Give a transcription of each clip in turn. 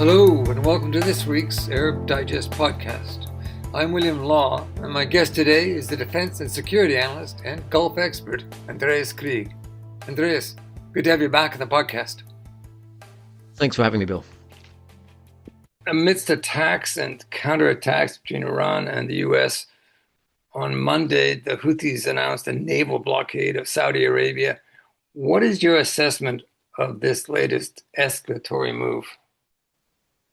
Hello and welcome to this week's Arab Digest podcast. I'm William Law and my guest today is the defense and security analyst and Gulf expert, Andreas Krieg. Andreas, good to have you back on the podcast. Thanks for having me, Bill. Amidst attacks and counterattacks between Iran and the US, on Monday, the Houthis announced a naval blockade of Saudi Arabia. What is your assessment of this latest escalatory move?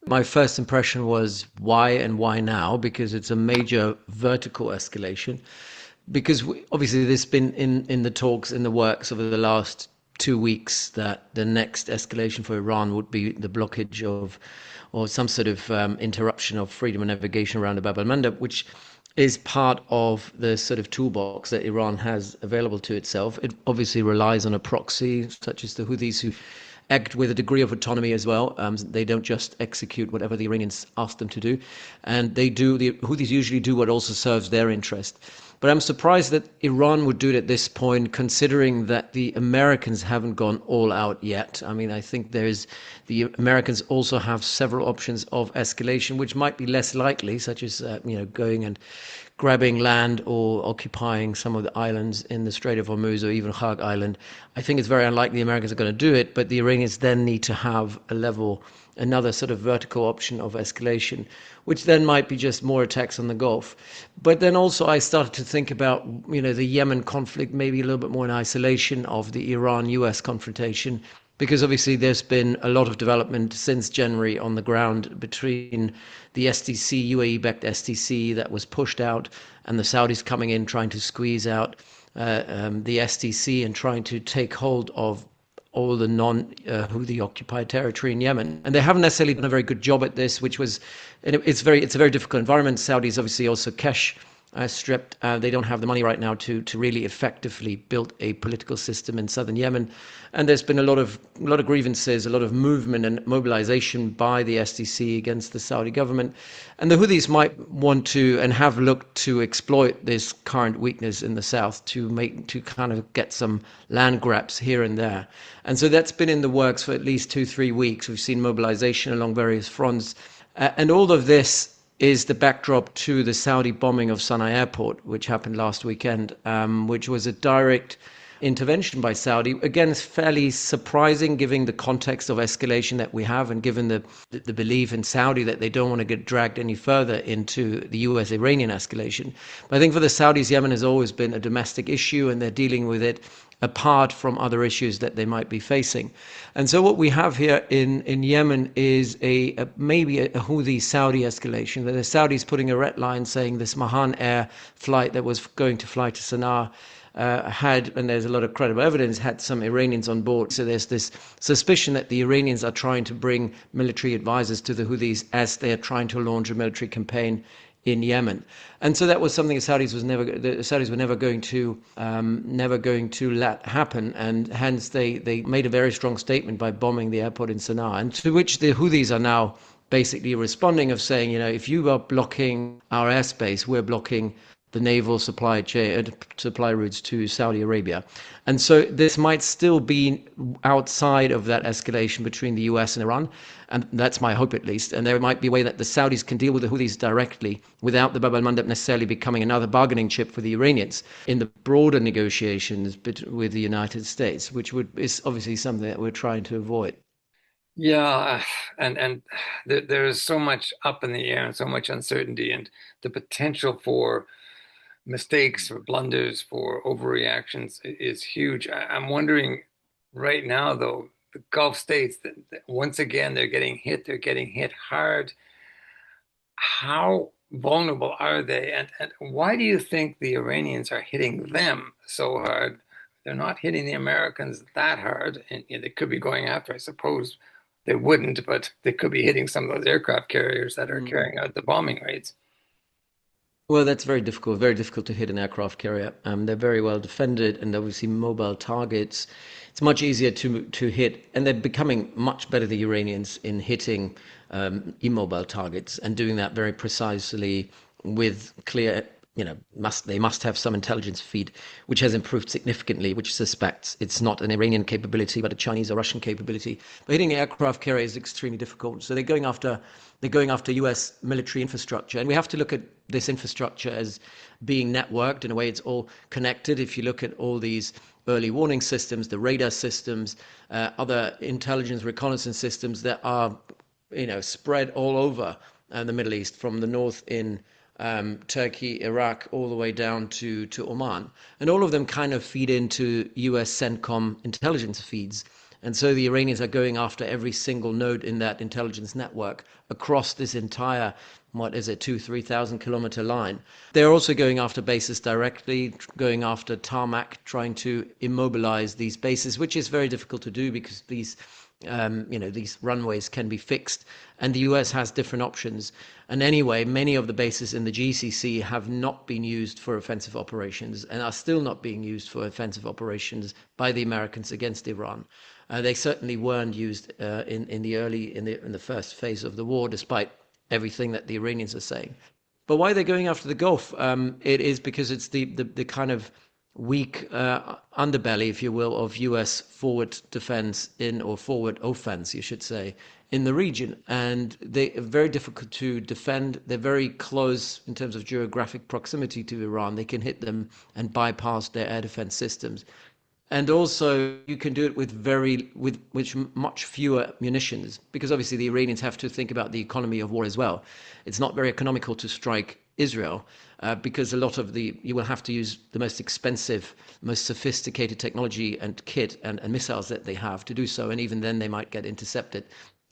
My first impression was why and why now? Because it's a major vertical escalation. Because obviously there's been in the talks, in the works over the last 2 weeks that the next escalation for Iran would be the blockage of, or some sort of interruption of freedom of navigation around the Bab al-Mandab, which is part of the sort of toolbox that Iran has available to itself. It obviously relies on a proxy, such as the Houthis, who act with a degree of autonomy as well. They don't just execute whatever the Iranians ask them to do. And the Houthis usually do what also serves their interest. But I'm surprised that Iran would do it at this point, considering that the Americans haven't gone all out yet. I mean, I think the Americans also have several options of escalation, which might be less likely, such as, going and grabbing land or occupying some of the islands in the Strait of Hormuz or even Khark Island. I think it's very unlikely the Americans are going to do it, but the Iranians then need to have another sort of vertical option of escalation, which then might be just more attacks on the Gulf. But then also I started to think about, the Yemen conflict, maybe a little bit more in isolation of the Iran-US confrontation, because obviously there's been a lot of development since January on the ground between the SDC, UAE-backed SDC that was pushed out, and the Saudis coming in trying to squeeze out the SDC and trying to take hold of all the non-Houthi occupied territory in Yemen. And they haven't necessarily done a very good job at this, it's a very difficult environment. Saudis obviously also cash stripped. They don't have the money right now to really effectively build a political system in southern Yemen. And there's been a lot of grievances, a lot of movement and mobilization by the SDC against the Saudi government. And the Houthis might want to and have looked to exploit this current weakness in the south to kind of get some land grabs here and there. And so that's been in the works for at least 2-3 weeks. We've seen mobilization along various fronts. And all of this is the backdrop to the Saudi bombing of Sana'a airport, which happened last weekend, which was a direct intervention by Saudi. Again, it's fairly surprising given the context of escalation that we have and given the belief in Saudi that they don't want to get dragged any further into the US-Iranian escalation. But I think for the Saudis, Yemen has always been a domestic issue and they're dealing with it apart from other issues that they might be facing. And so what we have here in Yemen is maybe a Houthi-Saudi escalation. The Saudis putting a red line saying this Mahan Air flight that was going to fly to Sana'a and there's a lot of credible evidence, had some Iranians on board. So there's this suspicion that the Iranians are trying to bring military advisors to the Houthis as they are trying to launch a military campaign in Yemen. And so that was something the Saudis were never going to let happen, and hence they made a very strong statement by bombing the airport in Sana'a, and to which the Houthis are now basically responding of saying, if you are blocking our airspace, we're blocking the naval supply routes to Saudi Arabia. And so this might still be outside of that escalation between the US and Iran, and that's my hope at least. And there might be a way that the Saudis can deal with the Houthis directly without the Bab al-Mandab necessarily becoming another bargaining chip for the Iranians in the broader negotiations with the United States, which is obviously something that we're trying to avoid. Yeah, and there is so much up in the air and so much uncertainty, and the potential for mistakes or blunders for overreactions is huge. I'm wondering right now, though, the Gulf states that once again they're getting hit hard. How vulnerable are they, and why do you think the Iranians are hitting them so hard? They're not hitting the Americans that hard, and they could be going after, I suppose they wouldn't, but they could be hitting some of those aircraft carriers that are carrying out the bombing raids. Well, that's very difficult to hit an aircraft carrier. They're very well defended and obviously mobile targets. It's much easier to hit, and they're becoming much better, the Iranians, in hitting immobile targets and doing that very precisely with clear they must have some intelligence feed which has improved significantly, which suspects it's not an Iranian capability but a Chinese or Russian capability. But hitting aircraft carrier is extremely difficult. So they're going after US military infrastructure, and we have to look at this infrastructure as being networked in a way. It's all connected. If you look at all these early warning systems, the radar systems, other intelligence reconnaissance systems that are spread all over the Middle East, from the north in Turkey, Iraq, all the way down to Oman. And all of them kind of feed into US CENTCOM intelligence feeds. And so the Iranians are going after every single node in that intelligence network across this entire, 3,000 kilometer line. They're also going after bases directly, going after tarmac, trying to immobilize these bases, which is very difficult to do because these runways can be fixed, and the US has different options. And anyway, many of the bases in the GCC have not been used for offensive operations and are still not being used for offensive operations by the Americans against Iran. They certainly weren't used in the first phase of the war, despite everything that the Iranians are saying. But why they're going after the Gulf? It is because it's the kind of weak underbelly, if you will, of US forward defense or forward offense, you should say, in the region. And they are very difficult to defend. They're very close in terms of geographic proximity to Iran. They can hit them and bypass their air defense systems. And also, you can do it with much fewer munitions, because obviously the Iranians have to think about the economy of war as well. It's not very economical to strike Israel because you will have to use the most expensive, most sophisticated technology and kit and missiles that they have to do so, and even then they might get intercepted.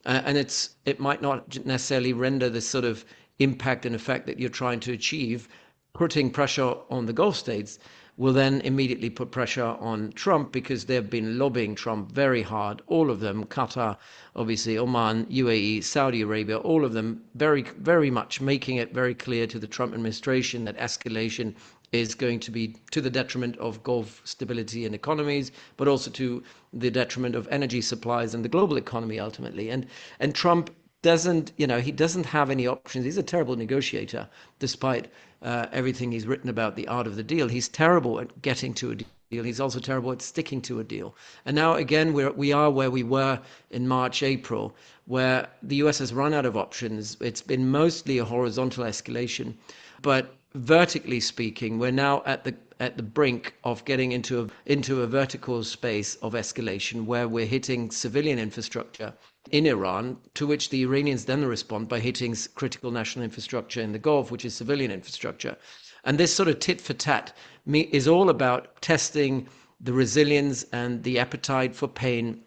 And it might not necessarily render the sort of impact and effect that you're trying to achieve. Putting pressure on the Gulf states will then immediately put pressure on Trump, because they've been lobbying Trump very hard, all of them, Qatar, obviously, Oman, UAE, Saudi Arabia, all of them very, very much making it very clear to the Trump administration that escalation is going to be to the detriment of Gulf stability and economies, but also to the detriment of energy supplies and the global economy ultimately. And Trump he doesn't have any options. He's a terrible negotiator, despite everything he's written about the art of the deal. He's terrible at getting to a deal. He's also terrible at sticking to a deal. And now again, we are where we were in March, April, where the US has run out of options. It's been mostly a horizontal escalation, but vertically speaking, we're now at the brink of getting into a vertical space of escalation, where we're hitting civilian infrastructure in Iran, to which the Iranians then respond by hitting critical national infrastructure in the Gulf, which is civilian infrastructure. And this sort of tit for tat is all about testing the resilience and the appetite for pain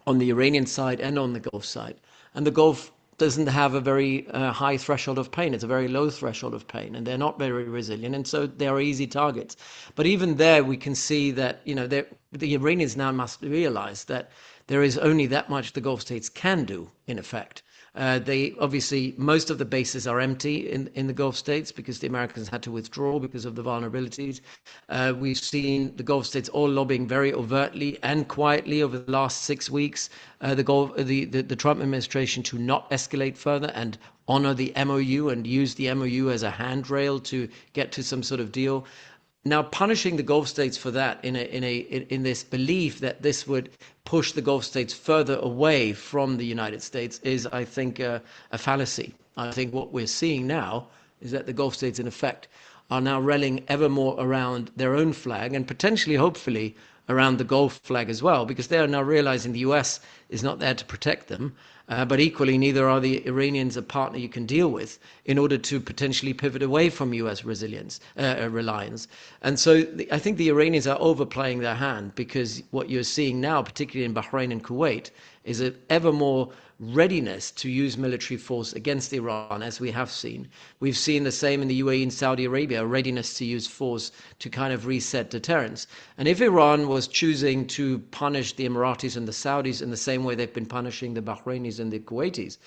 on the Iranian side and on the Gulf side. And the Gulf doesn't have a very high threshold of pain. It's a very low threshold of pain, and they're not very resilient, and so they are easy targets. But even there, we can see that the Iranians now must realize that there is only that much the Gulf states can do, in effect. They obviously, most of the bases are empty in the Gulf states because the Americans had to withdraw because of the vulnerabilities. We've seen the Gulf states all lobbying very overtly and quietly over the last 6 weeks, the Trump administration to not escalate further and honor the MOU and use the MOU as a handrail to get to some sort of deal. Now, punishing the Gulf states for that in this belief that this would push the Gulf states further away from the United States is, I think, a fallacy. I think what we're seeing now is that the Gulf states, in effect, are now rallying ever more around their own flag, and potentially, hopefully, around the Gulf flag as well, because they are now realizing the US is not there to protect them, but equally neither are the Iranians a partner you can deal with in order to potentially pivot away from US reliance. And so I think the Iranians are overplaying their hand, because what you're seeing now, particularly in Bahrain and Kuwait, is an ever more readiness to use military force against Iran, as we have seen. We've seen the same in the UAE and Saudi Arabia, a readiness to use force to kind of reset deterrence. And if Iran was choosing to punish the Emiratis and the Saudis in the same way they've been punishing the Bahrainis and the Kuwaitis,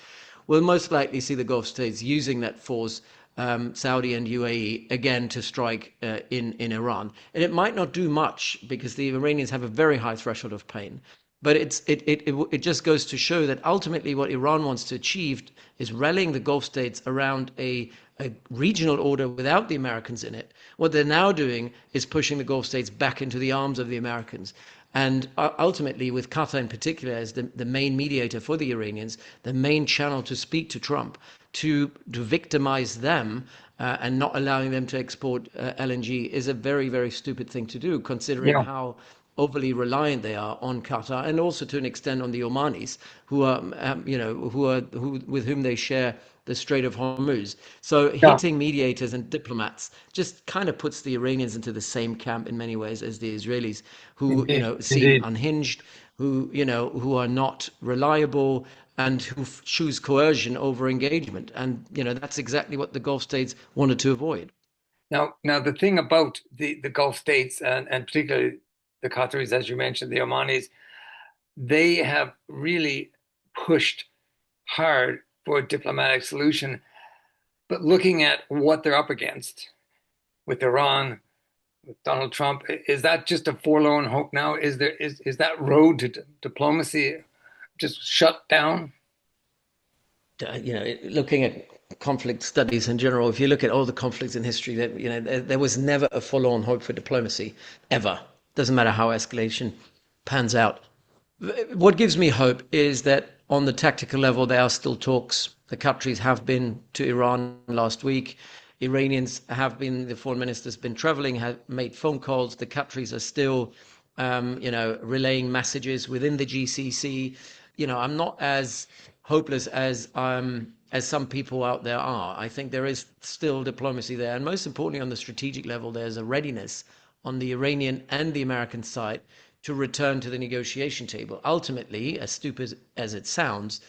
we'll most likely see the Gulf states using that force, Saudi and UAE, again to strike in Iran. And it might not do much, because the Iranians have a very high threshold of pain. But it just goes to show that ultimately what Iran wants to achieve is rallying the Gulf states around a a regional order without the Americans in it. What they're now doing is pushing the Gulf states back into the arms of the Americans. And ultimately, with Qatar in particular as the main mediator for the Iranians, the main channel to speak to Trump, to victimize them and not allowing them to export LNG is a very, very stupid thing to do, considering Yeah, how overly reliant they are on Qatar and also to an extent on the Omanis, who are, with whom they share the Strait of Hormuz. So yeah, hitting mediators and diplomats just kind of puts the Iranians into the same camp in many ways as the Israelis, who, indeed, seem indeed. unhinged, who are not reliable and who choose coercion over engagement. And, that's exactly what the Gulf states wanted to avoid. Now the thing about the Gulf states and particularly the Qataris, as you mentioned, the Omanis, they have really pushed hard for a diplomatic solution. But looking at what they're up against with Iran, with Donald Trump, is that just a forlorn hope now? Is that road to diplomacy just shut down? Looking at conflict studies in general, if you look at all the conflicts in history, that there was never a forlorn hope for diplomacy, ever. Doesn't matter how escalation pans out. What gives me hope is that on the tactical level, there are still talks. The Qataris have been to Iran last week. Iranians have been, the foreign minister's been traveling, have made phone calls. The Qataris are still, relaying messages within the GCC. I'm not as hopeless as some people out there are. I think there is still diplomacy there, and most importantly, on the strategic level, there's a readiness on the Iranian and the American side to return to the negotiation table. Ultimately, as stupid as it sounds,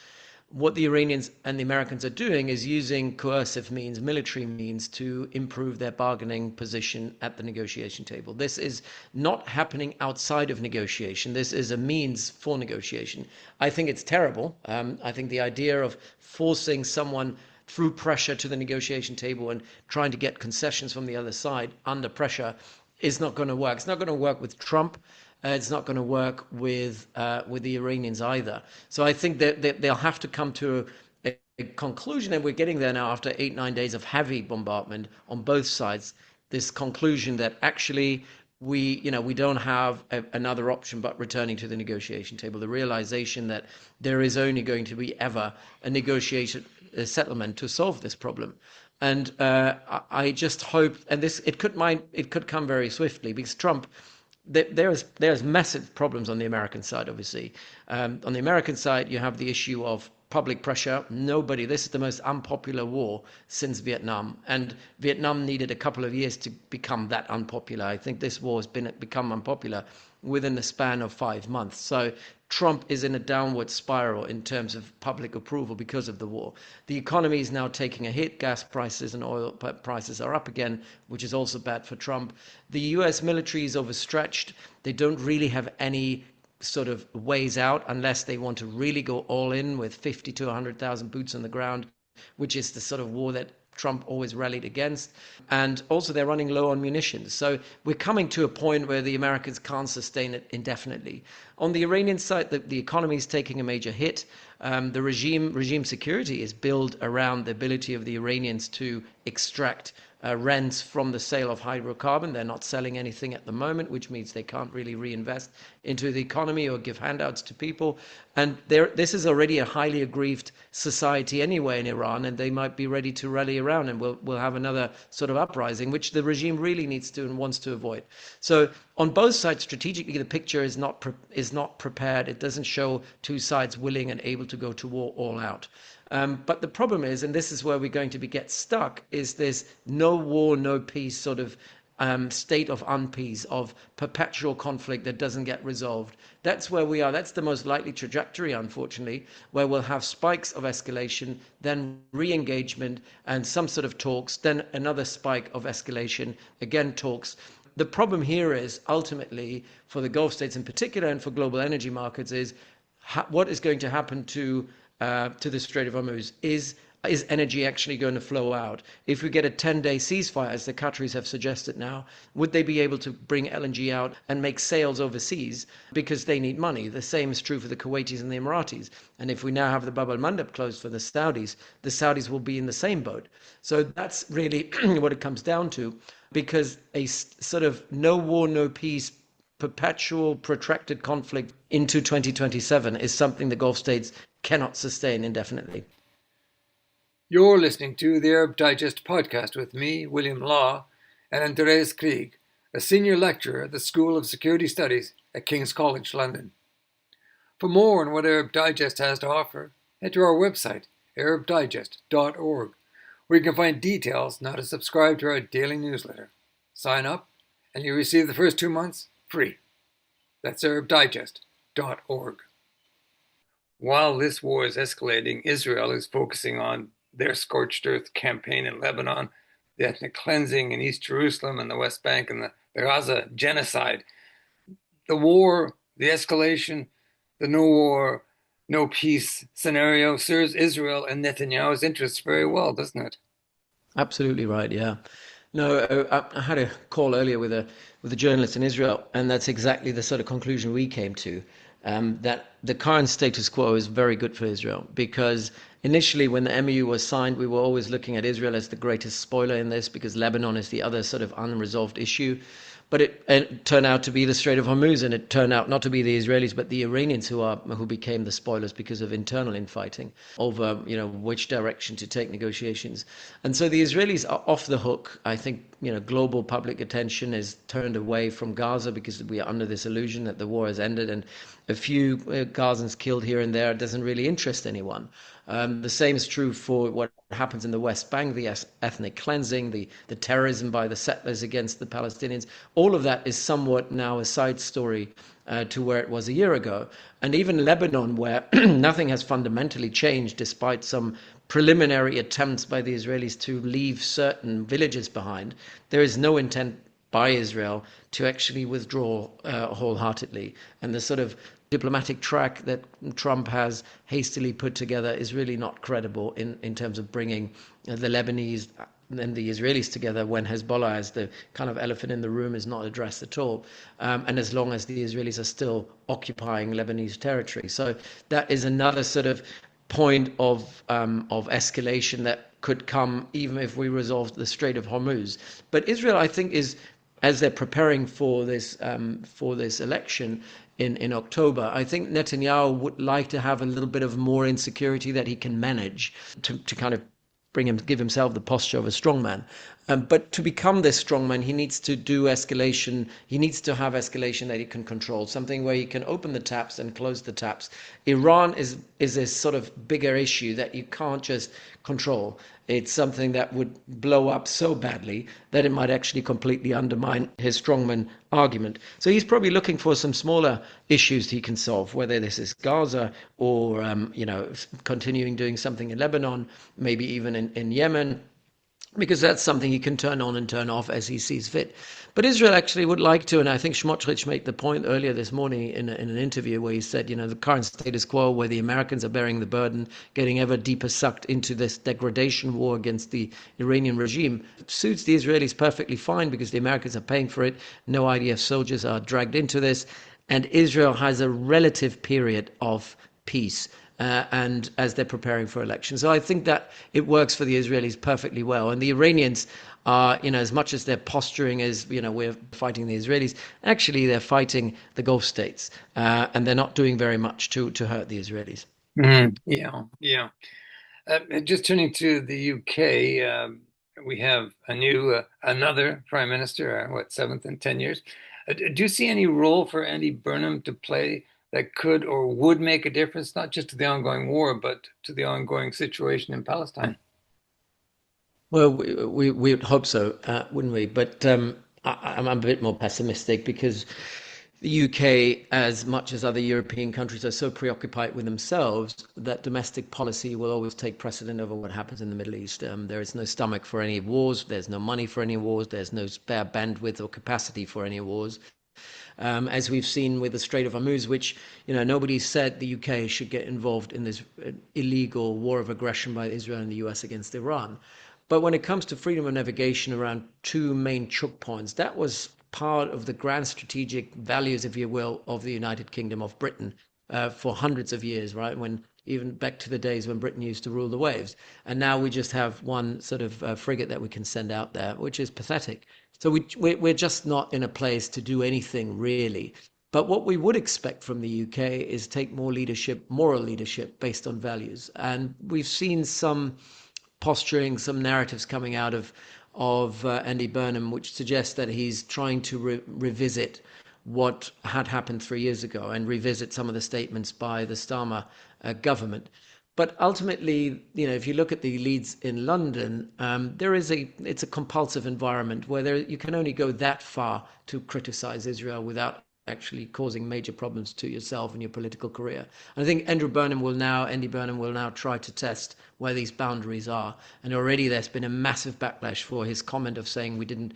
what the Iranians and the Americans are doing is using coercive means, military means, to improve their bargaining position at the negotiation table. This is not happening outside of negotiation. This is a means for negotiation. I think it's terrible. I think the idea of forcing someone through pressure to the negotiation table and trying to get concessions from the other side under pressure is not going to work. It's not going to work with Trump. It's not going to work with the Iranians either. So I think that they'll have to come to a conclusion, and we're getting there now after 8, 9 days of heavy bombardment on both sides. This conclusion that actually we don't have another option but returning to the negotiation table. The realization that there is only going to be ever a negotiation, a settlement to solve this problem. And I just hope, and it could come very swiftly because Trump, there's massive problems on the American side, obviously. On the American side, you have the issue of public pressure. This is the most unpopular war since Vietnam, and Vietnam needed a couple of years to become that unpopular. I think this war has become unpopular within the span of 5 months. So Trump is in a downward spiral in terms of public approval because of the war. The economy is now taking a hit. Gas prices and oil prices are up again, which is also bad for Trump. The US military is overstretched. They don't really have any sort of ways out unless they want to really go all in with 50 to 100,000 boots on the ground, which is the sort of war that Trump always rallied against. And also they're running low on munitions. So we're coming to a point where the Americans can't sustain it indefinitely. On the Iranian side, the economy is taking a major hit. The regime security is built around the ability of the Iranians to extract rents from the sale of hydrocarbon. They're not selling anything at the moment, which means they can't really reinvest into the economy or give handouts to people. And this is already a highly aggrieved society anyway in Iran, and they might be ready to rally around, and we'll have another sort of uprising, which the regime really needs to and wants to avoid. So on both sides, strategically, the picture is not prepared. It doesn't show two sides willing and able to go to war all out. But the problem is, and this is where we're going to get stuck, is this no war, no peace sort of state of unpeace, of perpetual conflict that doesn't get resolved. That's where we are. That's the most likely trajectory, unfortunately, where we'll have spikes of escalation, then re-engagement and some sort of talks, then another spike of escalation, again talks. The problem here is ultimately for the Gulf states in particular and for global energy markets is what is going to happen to the Strait of Hormuz. Is is energy actually going to flow out? If we get a 10-day ceasefire, as the Qataris have suggested now, would they be able to bring LNG out and make sales overseas because they need money? The same is true for the Kuwaitis and the Emiratis. And if we now have the Bab al-Mandab closed for the Saudis will be in the same boat. So that's really what it comes down to, because a sort of no war, no peace, perpetual protracted conflict into 2027 is something the Gulf states cannot sustain indefinitely. You're listening to the Arab Digest podcast with me, William Law, and Andreas Krieg, a senior lecturer at the School of Security Studies at King's College London. For more on what Arab Digest has to offer, head to our website, arabdigest.org, where you can find details on how to subscribe to our daily newsletter. Sign up, and you receive the first 2 months free. That's arabdigest.org. While this war is escalating, Israel is focusing on their scorched earth campaign in Lebanon, the ethnic cleansing in East Jerusalem and the West Bank, and the Gaza genocide. The war, the escalation, the no war, no peace scenario serves Israel and Netanyahu's interests very well, doesn't it? Absolutely right. Yeah. No, I had a call earlier with a journalist in Israel, and that's exactly the sort of conclusion we came to. That the current status quo is very good for Israel, because initially, when the MOU was signed, we were always looking at Israel as the greatest spoiler in this, because Lebanon is the other sort of unresolved issue. But it turned out to be the Strait of Hormuz, and it turned out not to be the Israelis, but the Iranians who became the spoilers because of internal infighting over which direction to take negotiations. And so the Israelis are off the hook. I think global public attention is turned away from Gaza because we are under this illusion that the war has ended, and a few Gazans killed here and there doesn't really interest anyone. The same is true for what happens in the West Bank, the ethnic cleansing, the terrorism by the settlers against the Palestinians. All of that is somewhat now a side story to where it was a year ago. And even Lebanon, where nothing has fundamentally changed, despite some preliminary attempts by the Israelis to leave certain villages behind, there is no intent by Israel to actually withdraw wholeheartedly. And the sort of diplomatic track that Trump has hastily put together is really not credible in terms of bringing the Lebanese and the Israelis together, when Hezbollah, as the kind of elephant in the room, is not addressed at all. And as long as the Israelis are still occupying Lebanese territory. So that is another sort of point of escalation that could come even if we resolve the Strait of Hormuz. But Israel, I think, is, as they're preparing for this election in October, I think Netanyahu would like to have a little bit of more insecurity that he can manage to kind of give himself the posture of a strongman. But to become this strongman, he needs to do escalation. He needs to have escalation that he can control, something where he can open the taps and close the taps. Iran is a sort of bigger issue that you can't just control. It's something that would blow up so badly that it might actually completely undermine his strongman argument. So he's probably looking for some smaller issues he can solve, whether this is Gaza or continuing doing something in Lebanon, maybe even in Yemen, because that's something he can turn on and turn off as he sees fit. But Israel actually would like to, and I think Smotrich made the point earlier this morning in an interview where he said, the current status quo, where the Americans are bearing the burden, getting ever deeper sucked into this degradation war against the Iranian regime, suits the Israelis perfectly fine, because the Americans are paying for it. No IDF soldiers are dragged into this, and Israel has a relative period of peace. And as they're preparing for elections. So I think that it works for the Israelis perfectly well. And the Iranians are, as much as they're posturing as, we're fighting the Israelis, actually they're fighting the Gulf states. And they're not doing very much to hurt the Israelis. Yeah, yeah. Just turning to the UK, we have another prime minister, seventh in 10 years. Do you see any role for Andy Burnham to play that could or would make a difference, not just to the ongoing war, but to the ongoing situation in Palestine? Well, we would hope so, wouldn't we? But I'm a bit more pessimistic, because the UK, as much as other European countries, are so preoccupied with themselves that domestic policy will always take precedent over what happens in the Middle East. There is no stomach for any wars. There's no money for any wars. There's no spare bandwidth or capacity for any wars. as we've seen with the Strait of Hormuz, which, nobody said the UK should get involved in this illegal war of aggression by Israel and the US against Iran. But when it comes to freedom of navigation around two main choke points, that was part of the grand strategic values, if you will, of the United Kingdom of Britain for hundreds of years, right? When even back to the days when Britain used to rule the waves. And now we just have one sort of frigate that we can send out there, which is pathetic. So we're just not in a place to do anything really. But what we would expect from the UK is take more leadership, moral leadership based on values. And we've seen some posturing, some narratives coming out of Andy Burnham, which suggests that he's trying to revisit what had happened 3 years ago and revisit some of the statements by the Starmer government. But ultimately, if you look at the leads in London, it's a compulsive environment where you can only go that far to criticize Israel without actually causing major problems to yourself and your political career. And I think Andy Burnham will now try to test where these boundaries are. And already there's been a massive backlash for his comment of saying we didn't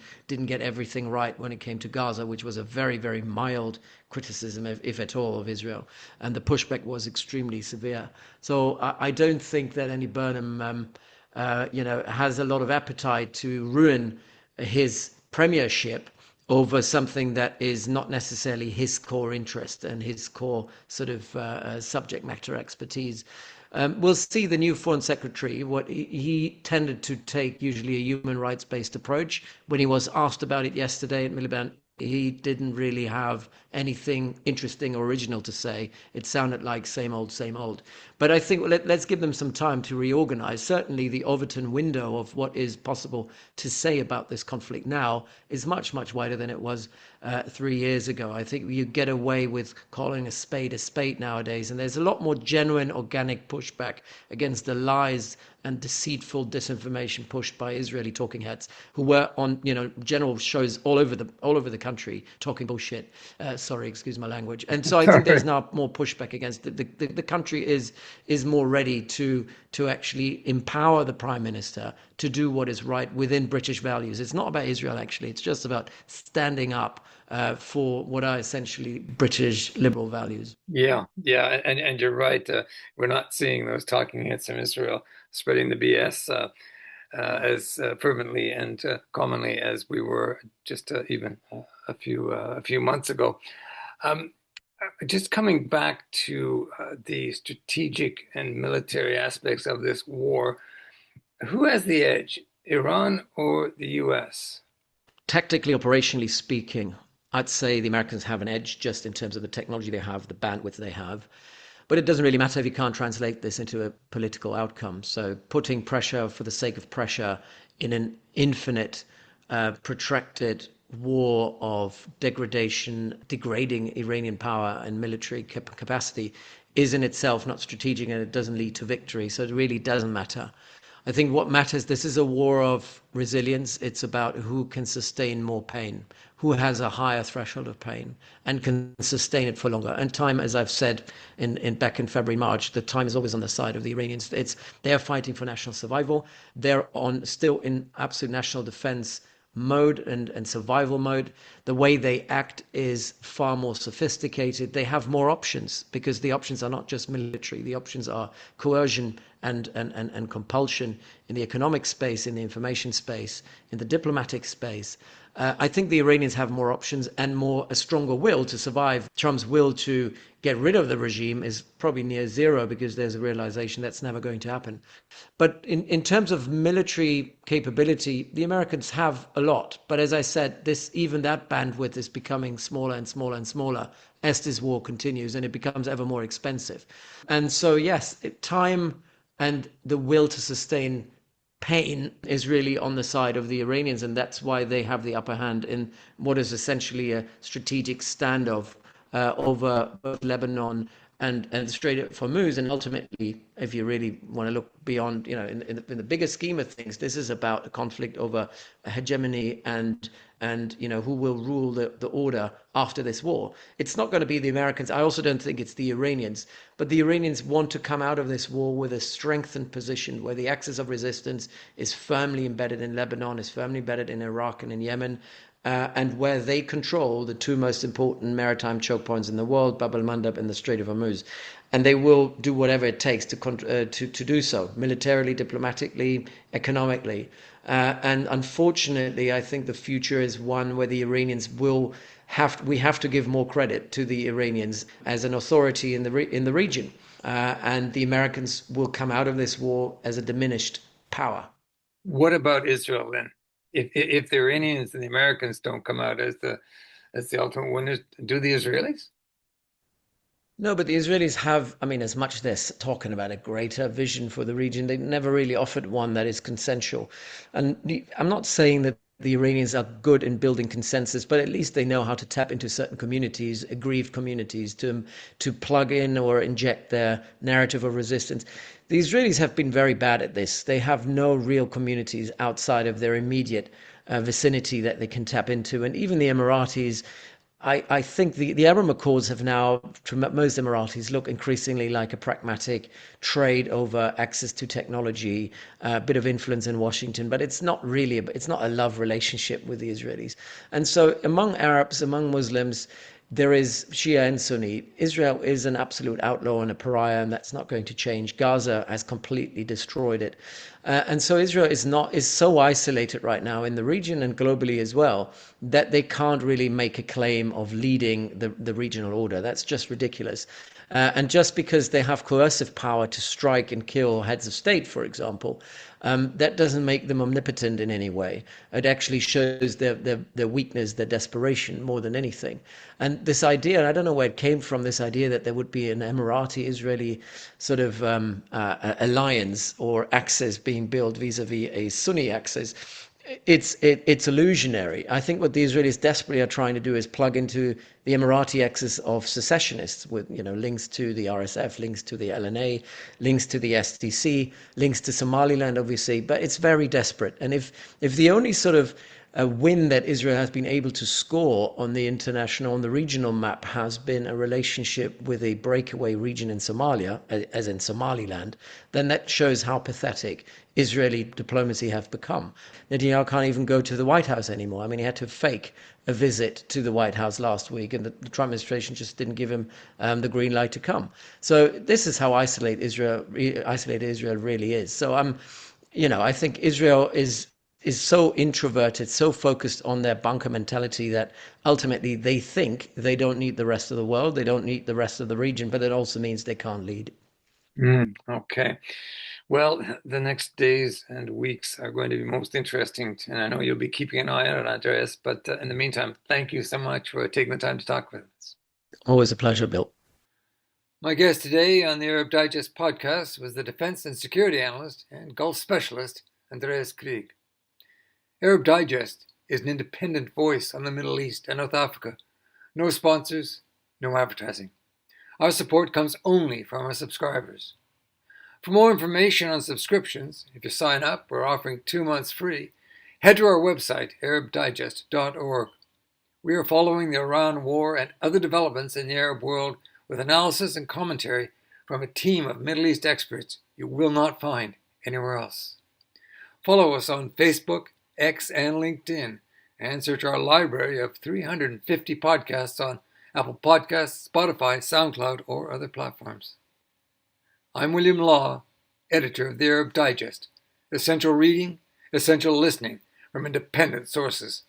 get everything right when it came to Gaza, which was a very, very mild criticism, if at all, of Israel. And the pushback was extremely severe. So I don't think that Andy Burnham, has a lot of appetite to ruin his premiership over something that is not necessarily his core interest and his core sort of subject matter expertise. We'll see the new foreign secretary. What he tended to take usually a human rights based approach. When he was asked about it yesterday at Miliband, he didn't really have anything interesting or original to say. It sounded like same old, same old. But I think let's give them some time to reorganize. Certainly the Overton window of what is possible to say about this conflict now is much, much wider than it was 3 years ago. I think you get away with calling a spade nowadays. And there's a lot more genuine, organic pushback against the lies and deceitful disinformation pushed by Israeli talking heads who were on, general shows all over the country talking bullshit. Sorry, excuse my language. And so I think there's now more pushback against the country is more ready to actually empower the prime minister to do what is right within British values. It's not about Israel, actually. It's just about standing up for what are essentially British liberal values. Yeah, yeah, and you're right. We're not seeing those talking heads from Israel spreading the BS as fervently and commonly as we were just even a few months ago. Um, just coming back to the strategic and military aspects of this war, who has the edge, Iran or the US? Tactically, operationally speaking, I'd say the Americans have an edge just in terms of the technology they have, the bandwidth they have. But it doesn't really matter if you can't translate this into a political outcome. So putting pressure for the sake of pressure in an infinite, protracted war of degrading Iranian power and military capacity is in itself not strategic, and it doesn't lead to victory. So it really doesn't matter. I think what matters, this is a war of resilience. It's about who can sustain more pain, who has a higher threshold of pain and can sustain it for longer. And time, as I've said back in February, March, the time is always on the side of the Iranians. They're fighting for national survival. They're still in absolute national defense mode and survival mode. The way they act is far more sophisticated. They have more options because the options are not just military. The options are coercion and compulsion in the economic space, in the information space, in the diplomatic space. I think the Iranians have more options and a stronger will to survive. Trump's will to get rid of the regime is probably near zero because there's a realization that's never going to happen. But in terms of military capability, the Americans have a lot. But as I said, even that bandwidth is becoming smaller and smaller and smaller as this war continues, and it becomes ever more expensive. And so, yes, time and the will to sustain pain is really on the side of the Iranians, and that's why they have the upper hand in what is essentially a strategic standoff over both Lebanon and the Strait of Hormuz. And ultimately, if you really want to look beyond, in the bigger scheme of things, this is about a conflict over hegemony and who will rule the order after this war. It's not going to be the Americans. I also don't think it's the Iranians, but the Iranians want to come out of this war with a strengthened position where the axis of resistance is firmly embedded in Lebanon, is firmly embedded in Iraq and in Yemen. and where they control the two most important maritime choke points in the world, Bab el-Mandab and the Strait of Hormuz. And they will do whatever it takes to do so, militarily, diplomatically, economically. And unfortunately, I think the future is one where the Iranians we have to give more credit to the Iranians as an authority in the region. And the Americans will come out of this war as a diminished power. What about Israel then? If the Iranians and the Americans don't come out as the ultimate winners, do the Israelis? No, but the Israelis have, I mean, as much as they're talking about a greater vision for the region, they've never really offered one that is consensual. And I'm not saying that the Iranians are good in building consensus, but at least they know how to tap into certain communities, aggrieved communities, to plug in or inject their narrative of resistance. The Israelis have been very bad at this. They have no real communities outside of their immediate vicinity that they can tap into. And even the Emiratis, I think the Abraham Accords have now, to most Emiratis, look increasingly like a pragmatic trade over access to technology, a bit of influence in Washington, but it's not really, it's not a love relationship with the Israelis. And so among Arabs, among Muslims, there is Shia and Sunni. Israel is an absolute outlaw and a pariah, and that's not going to change. Gaza has completely destroyed it. And so Israel is so isolated right now in the region and globally as well that they can't really make a claim of leading the regional order. That's just ridiculous. And just because they have coercive power to strike and kill heads of state, for example, that doesn't make them omnipotent in any way. It actually shows their weakness, their desperation more than anything. And this idea, and I don't know where it came from, this idea that there would be an Emirati-Israeli sort of alliance or axis being built vis-a-vis a Sunni axis, it's illusionary. I think what the Israelis desperately are trying to do is plug into the Emirati axis of secessionists with links to the RSF, links to the LNA, links to the STC, links to Somaliland, obviously. But it's very desperate. And if the only sort of win that Israel has been able to score on the regional map has been a relationship with a breakaway region in Somalia, as in Somaliland, then that shows how pathetic Israeli diplomacy have become. Netanyahu can't even go to the White House anymore. I mean, he had to fake a visit to the White House last week, and the Trump administration just didn't give him the green light to come. So this is how isolated Israel really is. So I think Israel is so introverted, so focused on their bunker mentality that ultimately they think they don't need the rest of the world, they don't need the rest of the region, but it also means they can't lead. Okay. Well, the next days and weeks are going to be most interesting, and I know you'll be keeping an eye on it, Andreas. But in the meantime, thank you so much for taking the time to talk with us. Always a pleasure, Bill. My guest today on the Arab Digest podcast was the defense and security analyst and Gulf specialist, Andreas Krieg. Arab Digest is an independent voice on the Middle East and North Africa. No sponsors, no advertising. Our support comes only from our subscribers. For more information on subscriptions, if you sign up, we're offering 2 months free. Head to our website, arabdigest.org. We are following the Iran war and other developments in the Arab world with analysis and commentary from a team of Middle East experts you will not find anywhere else. Follow us on Facebook, X, and LinkedIn, and search our library of 350 podcasts on Apple Podcasts, Spotify, SoundCloud, or other platforms. I'm William Law, editor of the Arab Digest. Essential reading, essential listening from independent sources.